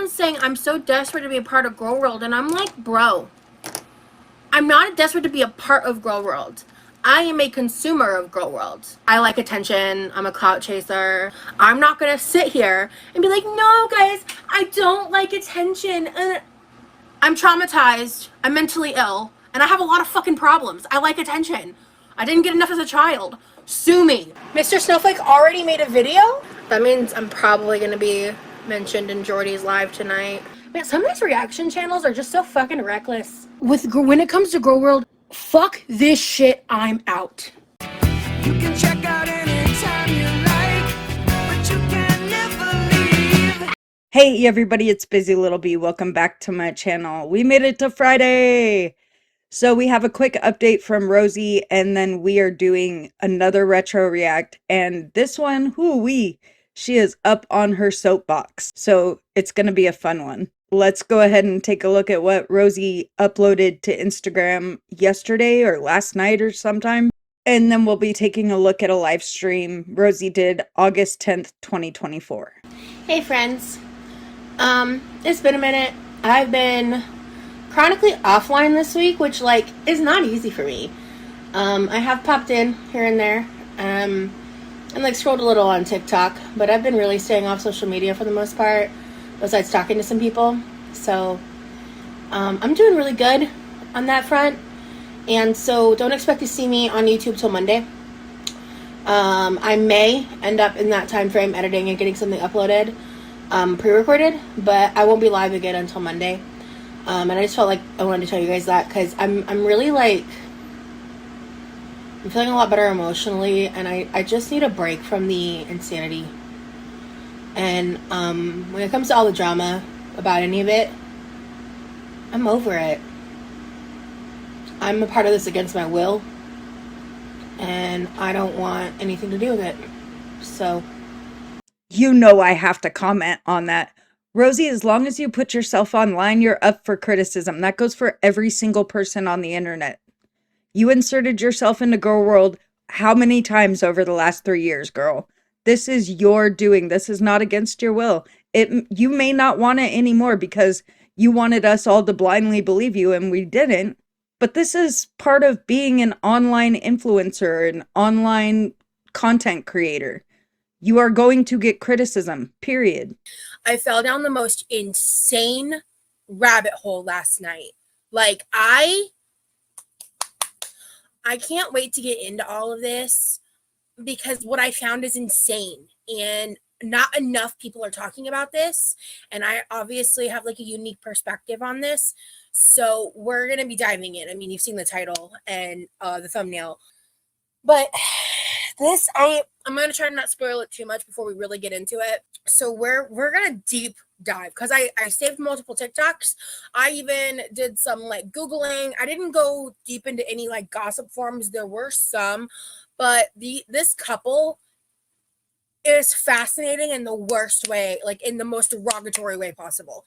everyone's saying I'm so desperate to be a part of Girl World, and I'm like, bro, I'm not desperate to be a part of Girl World. I am a consumer of Girl World. I like attention. I'm a clout chaser. I'm not gonna sit here and be like, no, guys, I don't like attention. I'm traumatized. I'm mentally ill. And I have a lot of fucking problems. I like attention. I didn't get enough as a child. Sue me. Mr. Snowflake already made a video? That means I'm probably gonna be mentioned in Jordy's live tonight. Man, some of these reaction channels are just so fucking reckless. When it comes to Girl World, fuck this shit, I'm out. You can check out anytime you like, but you can never leave. Hey everybody, it's Busy Little Bee. Welcome back to my channel. We made it to Friday. So we have a quick update from Rosie, and then we are doing another retro react. And this one, she is up on her soapbox. So it's going to be a fun one. Let's go ahead and take a look at what Rosie uploaded to Instagram yesterday or last night or sometime. And then we'll be taking a look at a live stream Rosie did August 10th, 2024. Hey friends. It's been a minute. I've been chronically offline this week, which is not easy for me. I have popped in here and there, and scrolled a little on TikTok, but I've been really staying off social media for the most part, besides talking to some people. So I'm doing really good on that front, and so don't expect to see me on YouTube till Monday. I may end up in that time frame editing and getting something uploaded pre-recorded, but I won't be live again until Monday. And I just felt like I wanted to tell you guys that because I'm really I'm feeling a lot better emotionally, and I just need a break from the insanity. And when it comes to all the drama about any of it, I'm over it. I'm a part of this against my will, and I don't want anything to do with it. So You know I have to comment on that. Rosie, as long as you put yourself online, you're up for criticism. That goes for every single person on the internet. You inserted yourself into Girl World how many times over the last 3 years, girl? This is your doing. This is not against your will. You may not want it anymore because you wanted us all to blindly believe you and we didn't. But this is part of being an online influencer, an online content creator. You are going to get criticism, period. I fell down the most insane rabbit hole last night. I can't wait to get into all of this because what I found is insane, and not enough people are talking about this, and I obviously have a unique perspective on this. So we're going to be diving in. I mean, you've seen the title and the thumbnail, but this, I'm going to try to not spoil it too much before we really get into it. So we're going to deep dive because I saved multiple TikToks. I even did some Googling. I didn't go deep into any gossip forums. There were some, but this couple is fascinating in the worst way, in the most derogatory way possible.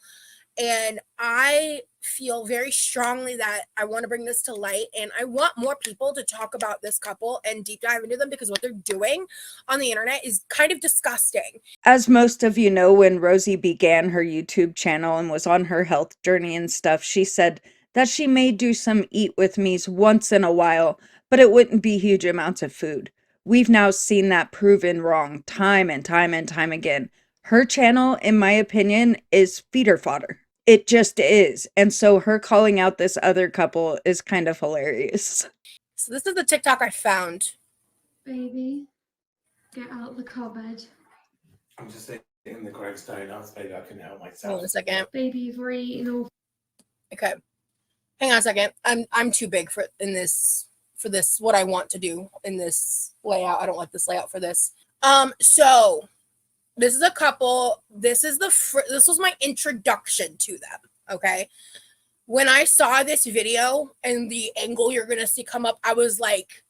And I feel very strongly that I want to bring this to light, and I want more people to talk about this couple and deep dive into them because what they're doing on the internet is kind of disgusting. As most of you know, when Rosie began her YouTube channel and was on her health journey and stuff, she said that she may do some eat with me's once in a while, but it wouldn't be huge amounts of food. We've now seen that proven wrong time and time and time again. Her channel, in my opinion, is feeder fodder. It just is. And so her calling out this other couple is kind of hilarious. So this is the TikTok I found. Baby, get out the cupboard. I'm just in the gravestone. I was baby, I couldn't help myself. Hold on a second. Baby, you've already eaten all. Okay. Hang on a second. I'm too big for this what I want to do in this layout. I don't like this layout for this. So this is a couple. This was my introduction to them. Okay. When I saw this video and the angle you're gonna see come up, I was like,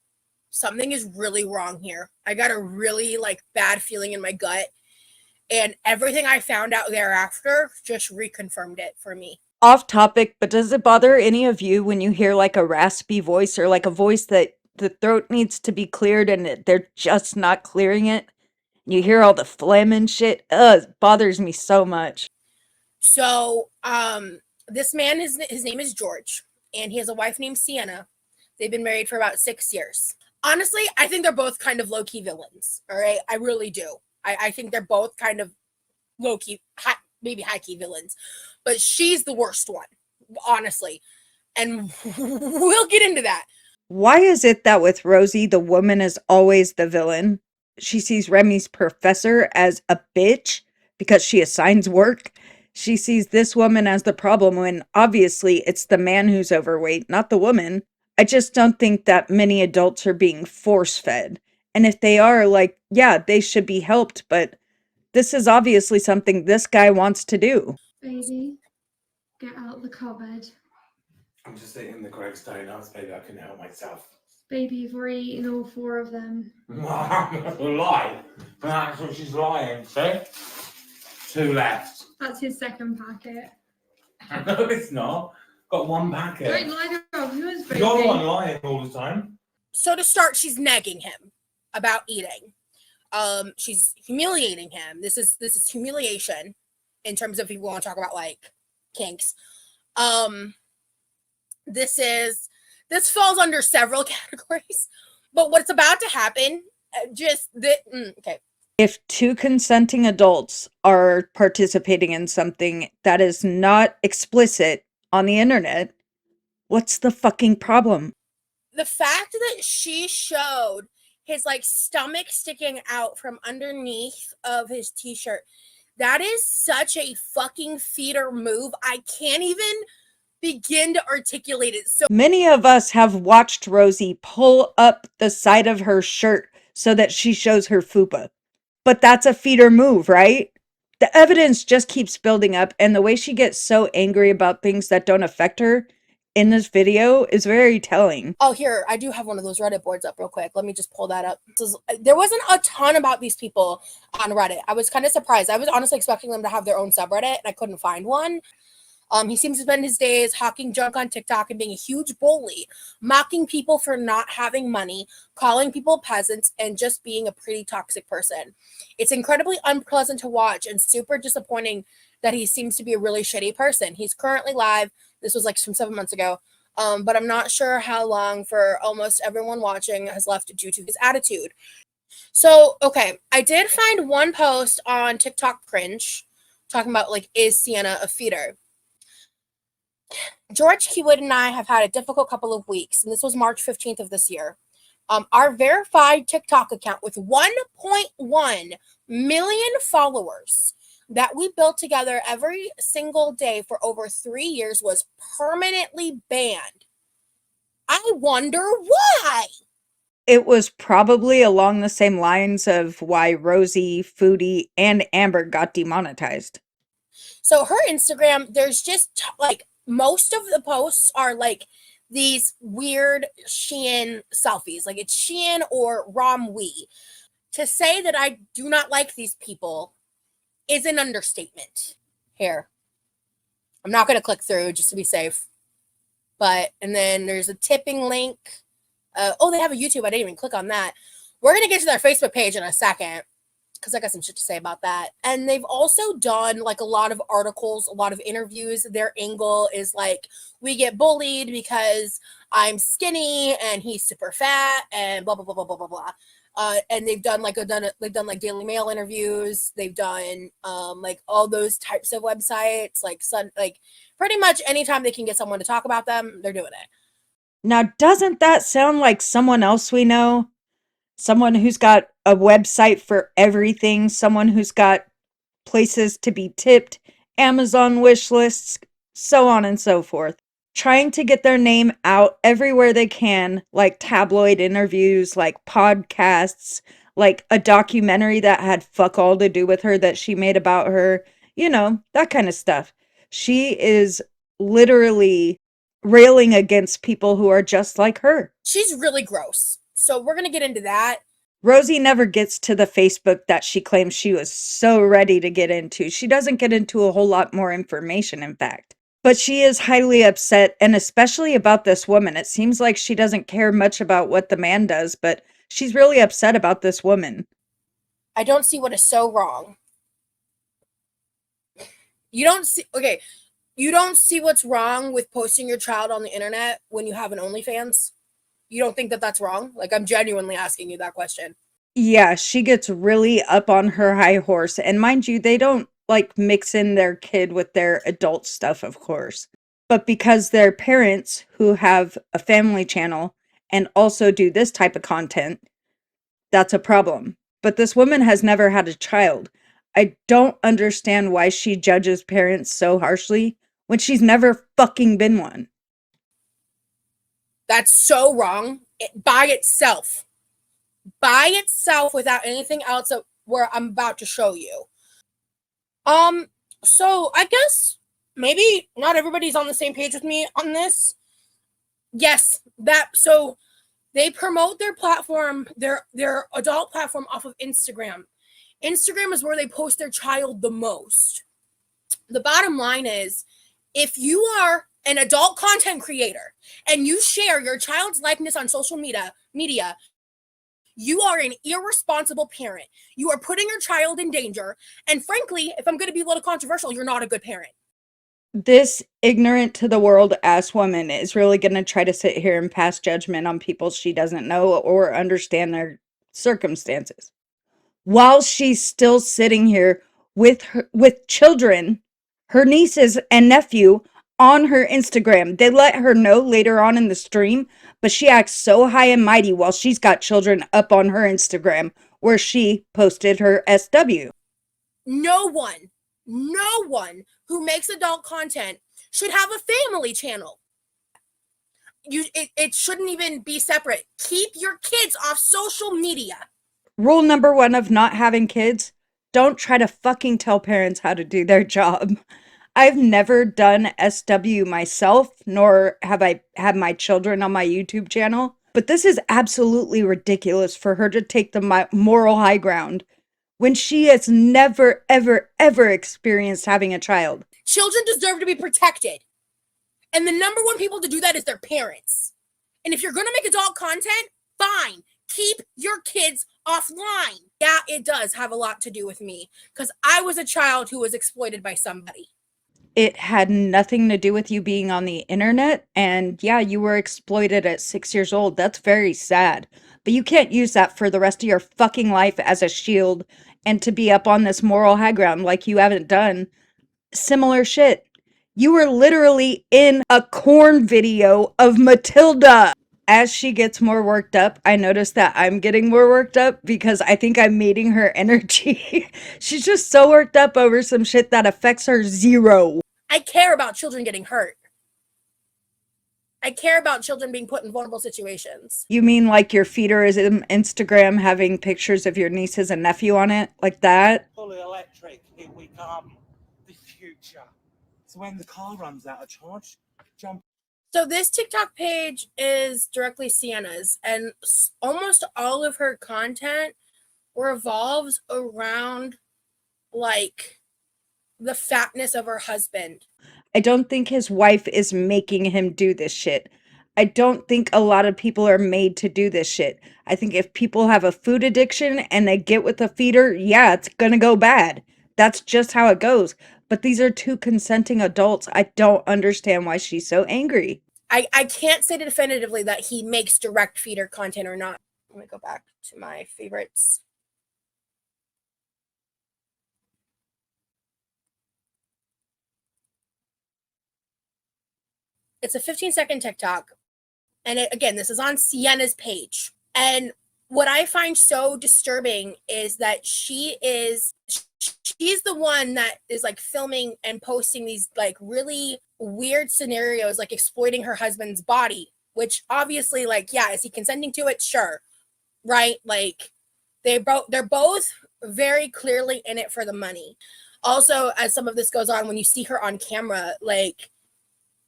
something is really wrong here. I got a really bad feeling in my gut, and everything I found out thereafter just reconfirmed it for me. Off topic, but does it bother any of you when you hear a raspy voice or a voice that the throat needs to be cleared and they're just not clearing it? You hear all the phlegm and shit. It bothers me so much. So, this man, his name is George, and he has a wife named Sienna. They've been married for about 6 years. Honestly, I think they're both kind of low-key villains. All right, I really do. I think they're both kind of low-key, maybe high-key villains, but she's the worst one, honestly. And we'll get into that. Why is it that with Rosie, the woman is always the villain? She sees Remy's professor as a bitch because she assigns work. She sees this woman as the problem when obviously it's the man who's overweight, not the woman. I just don't think that many adults are being force-fed. And if they are, like, yeah, they should be helped, but this is obviously something this guy wants to do. Baby, get out the cupboard. I'm just eating the Greg's donuts, baby. I can help myself. Baby, you've already eaten all 4 of them. That's a lie. That's what she's lying, see? 2 left. That's his second packet. No, it's not. Got 1 packet. Don't lie to our viewers, baby. You're the one lying all the time. So to start, she's nagging him about eating. She's humiliating him. This is humiliation in terms of if you want to talk about like kinks. This falls under several categories, but what's about to happen, okay. If 2 consenting adults are participating in something that is not explicit on the internet, what's the fucking problem? The fact that she showed his like stomach sticking out from underneath of his t-shirt, that is such a fucking feeder move. I can't even begin to articulate it. So many of us have watched Rosie pull up the side of her shirt so that she shows her fupa. But that's a feeder move, right? The evidence just keeps building up, and the way she gets so angry about things that don't affect her in this video is very telling. Oh, here, I do have one of those Reddit boards up real quick. Let me just pull that up. There wasn't a ton about these people on Reddit. I was kind of surprised. I was honestly expecting them to have their own subreddit, and I couldn't find one. He seems to spend his days hawking junk on TikTok and being a huge bully, mocking people for not having money, calling people peasants, and just being a pretty toxic person. It's incredibly unpleasant to watch and super disappointing that he seems to be a really shitty person. He's currently live. This was like from 7 months ago. But I'm not sure how long for almost everyone watching has left due to his attitude. So, okay, I did find one post on TikTok Cringe talking about like, is Sienna a feeder? George, Keywood, and I have had a difficult couple of weeks, and this was March 15th of this year. Our verified TikTok account with 1.1 million followers that we built together every single day for over 3 years was permanently banned. I wonder why. It was probably along the same lines of why Rosie, Foodie, and Amber got demonetized. So her Instagram, there's just like most of the posts are like these weird Shein selfies. Like it's Shein or Romwe. To say that I do not like these people is an understatement. Here. I'm not going to click through just to be safe. And then there's a tipping link. They have a YouTube. I didn't even click on that. We're going to get to their Facebook page in a second, because I got some shit to say about that. And they've also done like a lot of articles, a lot of interviews. Their angle is like, we get bullied because I'm skinny and he's super fat and blah, blah, blah, blah, blah, blah, blah. And they've done like Daily Mail interviews. They've done like all those types of websites, like pretty much anytime they can get someone to talk about them, they're doing it. Now, doesn't that sound like someone else we know? Someone who's got a website for everything, someone who's got places to be tipped, Amazon wish lists, so on and so forth. Trying to get their name out everywhere they can, like tabloid interviews, like podcasts, like a documentary that had fuck all to do with her that she made about her, that kind of stuff. She is literally railing against people who are just like her. She's really gross. So we're going to get into that. Rosie never gets to the Facebook that she claims she was so ready to get into. She doesn't get into a whole lot more information, in fact. But she is highly upset, and especially about this woman. It seems like she doesn't care much about what the man does, but she's really upset about this woman. I don't see what is so wrong. You don't see, okay, you don't see what's wrong with posting your child on the internet when you have an OnlyFans? You don't think that that's wrong? Like, I'm genuinely asking you that question. Yeah, she gets really up on her high horse. And mind you, they don't like mix in their kid with their adult stuff, of course. But because they're parents who have a family channel and also do this type of content, that's a problem. But this woman has never had a child. I don't understand why she judges parents so harshly when she's never fucking been one. That's so wrong by itself. By itself without anything else that where I'm about to show you. So I guess maybe not everybody's on the same page with me on this. Yes, so they promote their platform, their adult platform off of Instagram. Instagram is where they post their child the most. The bottom line is, if you are an adult content creator and you share your child's likeness on social media, you are an irresponsible parent. You are putting your child in danger. And frankly, if I'm going to be a little controversial, you're not a good parent. This ignorant to the world ass woman is really going to try to sit here and pass judgment on people she doesn't know or understand their circumstances. While she's still sitting here with children, her nieces and nephew on her Instagram. They let her know later on in the stream, but she acts so high and mighty while she's got children up on her Instagram where she posted her SW. No one who makes adult content should have a family channel. It shouldn't even be separate. Keep your kids off social media. Rule number 1 of not having kids: don't try to fucking tell parents how to do their job. I've never done SW myself, nor have I had my children on my YouTube channel, but this is absolutely ridiculous for her to take the moral high ground when she has never, ever, ever experienced having a child. Children deserve to be protected. And the number one people to do that is their parents. And if you're going to make adult content, fine. Keep your kids offline. Yeah, it does have a lot to do with me because I was a child who was exploited by somebody. It had nothing to do with you being on the internet. And yeah, you were exploited at 6 years old. That's very sad. But you can't use that for the rest of your fucking life as a shield and to be up on this moral high ground like you haven't done similar shit. You were literally in a corn video of Matilda. As she gets more worked up, I notice that I'm getting more worked up because I think I'm meeting her energy. She's just so worked up over some shit that affects her zero. I care about children getting hurt. I care about children being put in vulnerable situations. You mean like your feeder is in Instagram having pictures of your nieces and nephew on it? Like that? Fully electric, here we come. The future. So when the car runs out of charge, jump. So this TikTok page is directly Sienna's, and almost all of her content revolves around like the fatness of her husband. I don't think his wife is making him do this shit. I don't think a lot of people are made to do this shit. I think if people have a food addiction and they get with a feeder, yeah, it's gonna go bad. That's just how it goes. But these are two consenting adults. I don't understand why she's so angry. I can't say definitively that he makes direct feeder content or not. Let me go back to my favorites. It's a 15-second TikTok. And again, this is on Sienna's page. And what I find so disturbing is that she's the one that is like filming and posting these like really weird scenarios, like exploiting her husband's body, which obviously, like, yeah, is he consenting to it? Sure. Right? Like they're both very clearly in it for the money. Also, as some of this goes on, when you see her on camera, like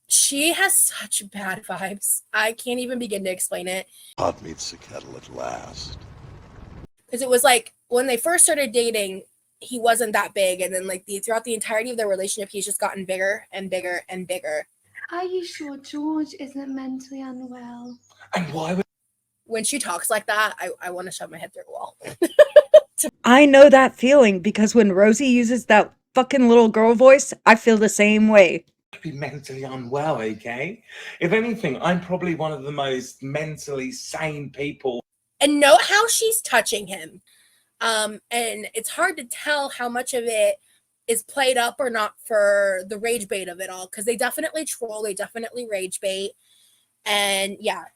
she has such bad vibes. I can't even begin to explain it. Pot meets the kettle at last. Because it was like when they first started dating, he wasn't that big, and then like throughout the entirety of their relationship, he's just gotten bigger and bigger and bigger. Are you sure George isn't mentally unwell? And why would When she talks like that, I want to shove my head through a wall. I know that feeling because when Rosie uses that fucking little girl voice, I feel the same way. Be mentally unwell, okay? If anything, I'm probably one of the most mentally sane people. And note how she's touching him. And it's hard to tell how much of it is played up or not for the rage bait of it all, because they definitely troll, they definitely rage bait. And yeah.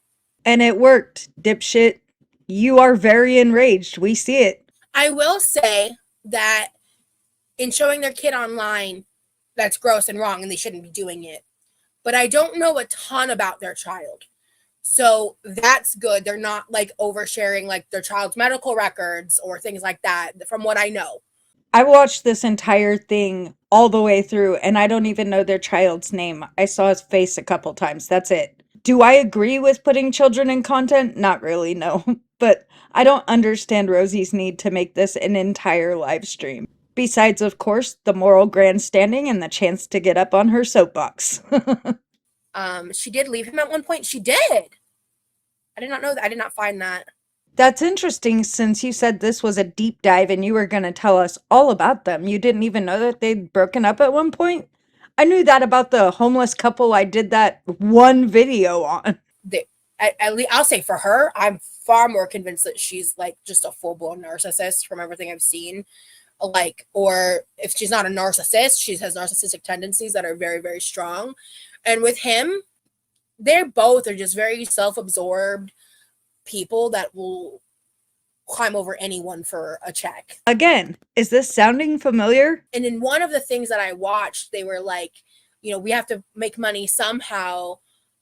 And it worked, dipshit. You are very enraged. We see it. I will say that in showing their kid online, that's gross and wrong and they shouldn't be doing it. But I don't know a ton about their child. So that's good. They're not like oversharing like their child's medical records or things like that, from what I know. I watched this entire thing all the way through and I don't even know their child's name. I saw his face a couple times. That's it. Do I agree with putting children in content? Not really, no. But I don't understand Rosie's need to make this an entire live stream. Besides, of course, the moral grandstanding and the chance to get up on her soapbox. She did leave him at one point. She did. I did not know that. I did not find that. That's interesting since you said this was a deep dive and you were going to tell us all about them. You didn't even know that they'd broken up at one point? I knew that about the homeless couple I did that one video on. I'll say for her, I'm far more convinced that she's like just a full-blown narcissist from everything I've seen. Like, or if she's not a narcissist, she has narcissistic tendencies that are very, very strong. And with him, they're both are just very self-absorbed people that will climb over anyone for a check. Again, is this sounding familiar? And in one of the things that I watched, they were like, you know, we have to make money somehow,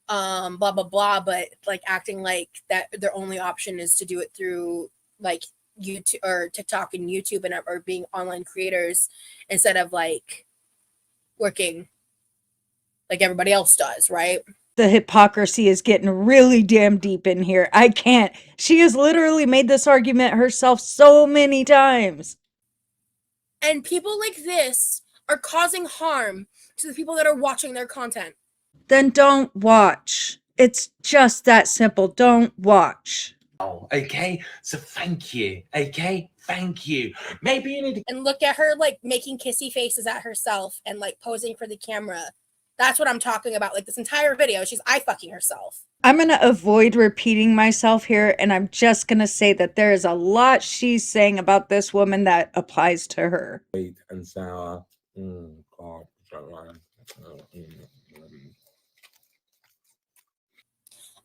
blah, blah, blah, but like acting like that their only option is to do it through like YouTube or TikTok and YouTube and or being online creators instead of like working like everybody else does, right? The hypocrisy is getting really damn deep in here. I can't. She has literally made this argument herself so many times. And people like this are causing harm to the people that are watching their content. Then don't watch. It's just that simple. Don't watch. Oh, okay? So thank you, okay? Thank you. Maybe you need to... And look at her like making kissy faces at herself and like posing for the camera. That's what I'm talking about. Like this entire video, she's eye fucking herself. I'm going to avoid repeating myself here, and I'm just going to say that there is a lot she's saying about this woman that applies to her. Sweet and sour. God.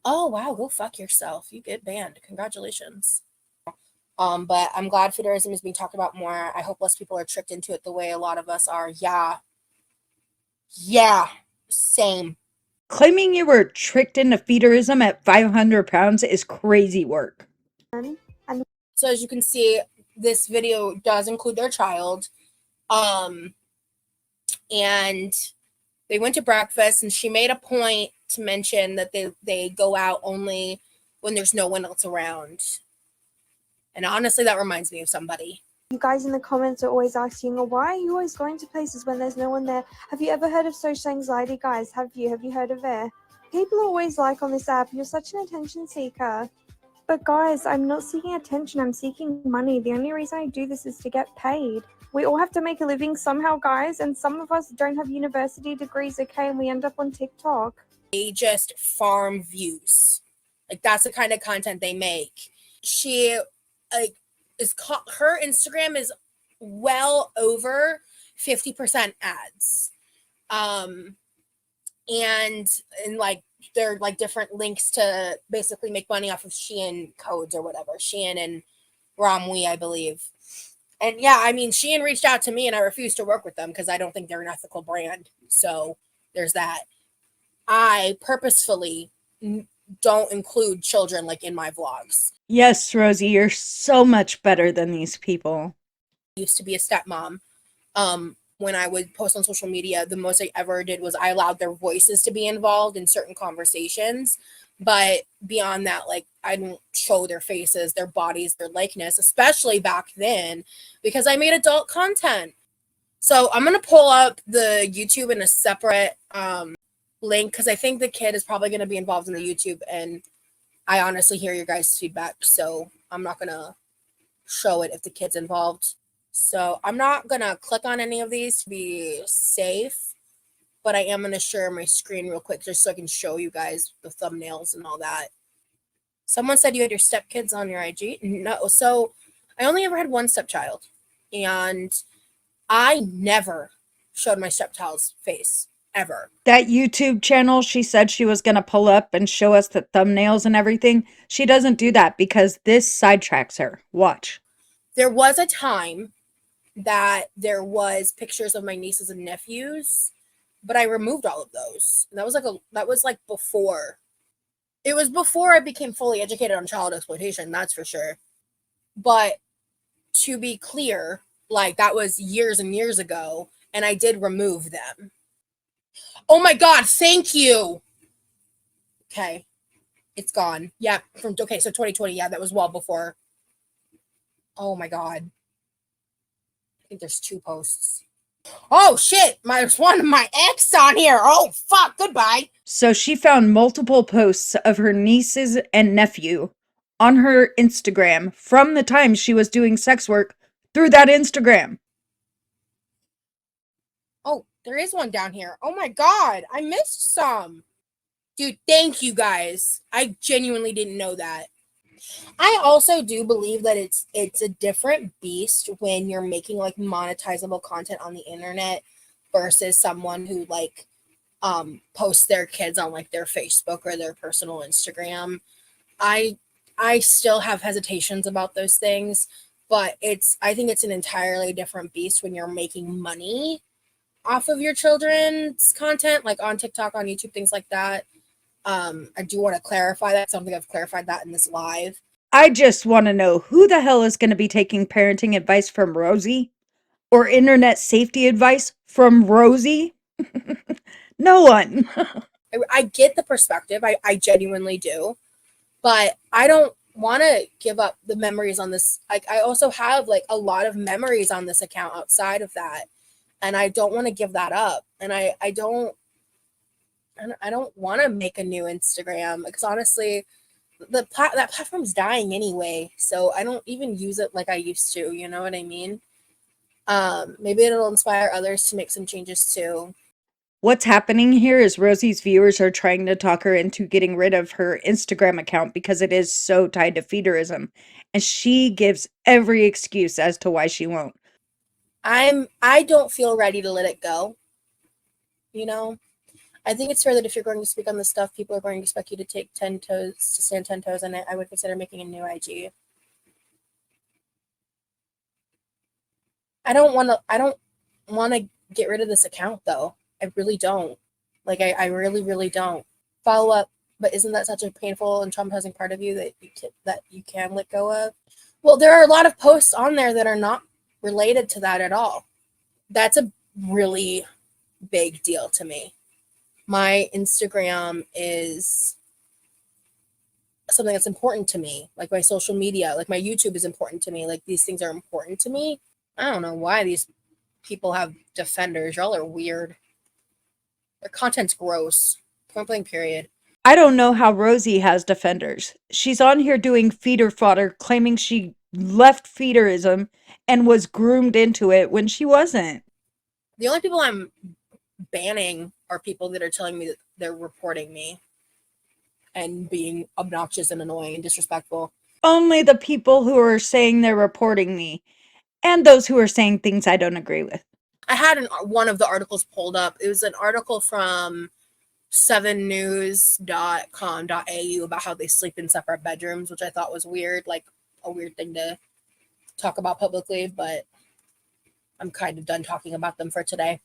Oh wow, go fuck yourself. You get banned. Congratulations. But I'm glad feudalism is being talked about more. I hope less people are tricked into it the way a lot of us are. Yeah, same. Claiming you were tricked into feederism at 500 pounds is crazy work. So as you can see, this video does include their child. And they went to breakfast and she made a point to mention that they go out only when there's no one else around. And honestly, that reminds me of somebody. You guys in the comments are always asking, oh, why are you always going to places when there's no one there? Have you ever heard of social anxiety, guys? Have you heard of it? People are always like on this app, you're such an attention seeker. But guys, I'm not seeking attention, I'm seeking money. The only reason I do this is to get paid. We all have to make a living somehow, guys, and some of us don't have university degrees, okay, and we end up on TikTok. They just farm views. Like that's the kind of content they make. She like her Instagram is well over 50% ads. And like they're like different links to basically make money off of Shein codes or whatever. Shein and Romwe, I believe. And yeah, I mean, Shein reached out to me and I refused to work with them because I don't think they're an ethical brand. So there's that. I purposefully don't include children like in my vlogs. Yes, Rosie, you're so much better than these people. I used to be a stepmom. When I would post on social media, the most I ever did was I allowed their voices to be involved in certain conversations. But beyond that, like I don't show their faces, their bodies, their likeness, especially back then, because I made adult content. So I'm going to pull up the YouTube in a separate link because I think the kid is probably going to be involved in the YouTube, and I honestly hear your guys' feedback, so I'm not going to show it if the kid's involved. So I'm not going to click on any of these to be safe, but I am going to share my screen real quick just so I can show you guys the thumbnails and all that. Someone said you had your stepkids on your IG. No, so I only ever had one stepchild, and I never showed my stepchild's face ever. That YouTube channel she said she was going to pull up and show us the thumbnails and everything, she doesn't do that because this sidetracks her. Watch. There was a time that there was pictures of my nieces and nephews, but I removed all of those. And that was like before. It was before I became fully educated on child exploitation, that's for sure. But to be clear, like that was years and years ago, and I did remove them. Oh my God, thank you. Okay, it's gone. Yeah, so 2020, yeah, that was well before. Oh my God. I think there's 2 posts. Oh shit, there's one of my ex on here. Oh fuck, goodbye. So she found multiple posts of her nieces and nephew on her Instagram from the time she was doing sex work through that Instagram. Oh, there is one down here. Oh my God, I missed some. Dude, thank you guys. I genuinely didn't know that. I also do believe that it's a different beast when you're making like monetizable content on the internet versus someone who like posts their kids on like their Facebook or their personal Instagram. I still have hesitations about those things, but I think it's an entirely different beast when you're making money off of your children's content, like on TikTok, on YouTube, things like that. I do want to clarify that. I don't think I've clarified that in this live. I just want to know who the hell is going to be taking parenting advice from Rosie or internet safety advice from Rosie? No one. I get the perspective. I genuinely do. But I don't want to give up the memories on this. Like I also have like a lot of memories on this account outside of that. And I don't want to give that up. And I don't want to make a new Instagram because honestly, that platform's dying anyway. So I don't even use it like I used to. You know what I mean? Maybe it'll inspire others to make some changes too. What's happening here is Rosie's viewers are trying to talk her into getting rid of her Instagram account because it is so tied to feederism. And she gives every excuse as to why she won't. I don't feel ready to let it go. You know? I think it's fair that if you're going to speak on this stuff, people are going to expect you to stand 10 toes in it. I would consider making a new IG. I don't want to get rid of this account though. I really don't. Like I really, really don't. Follow up, but isn't that such a painful and traumatizing part of you that you can let go of? Well, there are a lot of posts on there that are not related to that at all. That's a really big deal to me. My Instagram is something that's important to me. Like my social media, like my YouTube is important to me. Like these things are important to me. I don't know why these people have defenders. Y'all are weird. Their content's gross. Point blank, period. I don't know how Rosie has defenders. She's on here doing feeder fodder, claiming she left feederism and was groomed into it when she wasn't. The only people I'm banning are people that are telling me that they're reporting me and being obnoxious and annoying and disrespectful. Only the people who are saying they're reporting me and those who are saying things I don't agree with. I had one of the articles pulled up. It was an article from 7news.com.au about how they sleep in separate bedrooms, which I thought was weird, like a weird thing to talk about publicly, but I'm kind of done talking about them for today.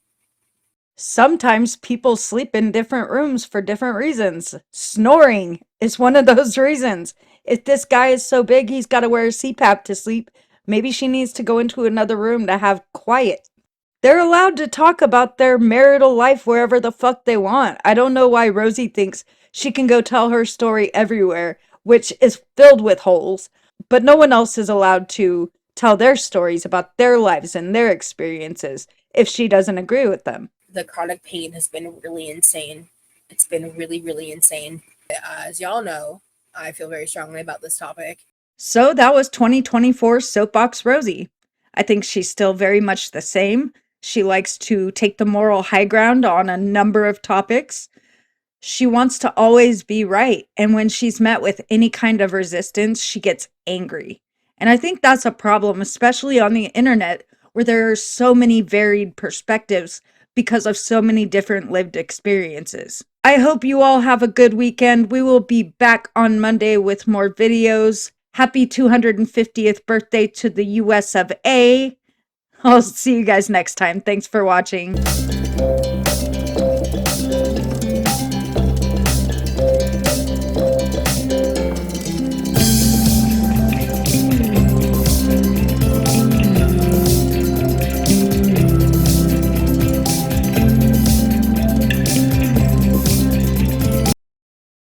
Sometimes people sleep in different rooms for different reasons. Snoring is one of those reasons. If this guy is so big he's got to wear a CPAP to sleep, maybe she needs to go into another room to have quiet. They're allowed to talk about their marital life wherever the fuck they want. I don't know why Rosie thinks she can go tell her story everywhere, which is filled with holes, but no one else is allowed to tell their stories about their lives and their experiences if she doesn't agree with them. The chronic pain has been really insane. It's been really, really insane. As y'all know, I feel very strongly about this topic. So that was 2024 Soapbox Rosie. I think she's still very much the same. She likes to take the moral high ground on a number of topics. She wants to always be right. And when she's met with any kind of resistance, she gets angry. And I think that's a problem, especially on the internet, where there are so many varied perspectives because of so many different lived experiences. I hope you all have a good weekend. We will be back on Monday with more videos. Happy 250th birthday to the US of A. I'll see you guys next time. Thanks for watching.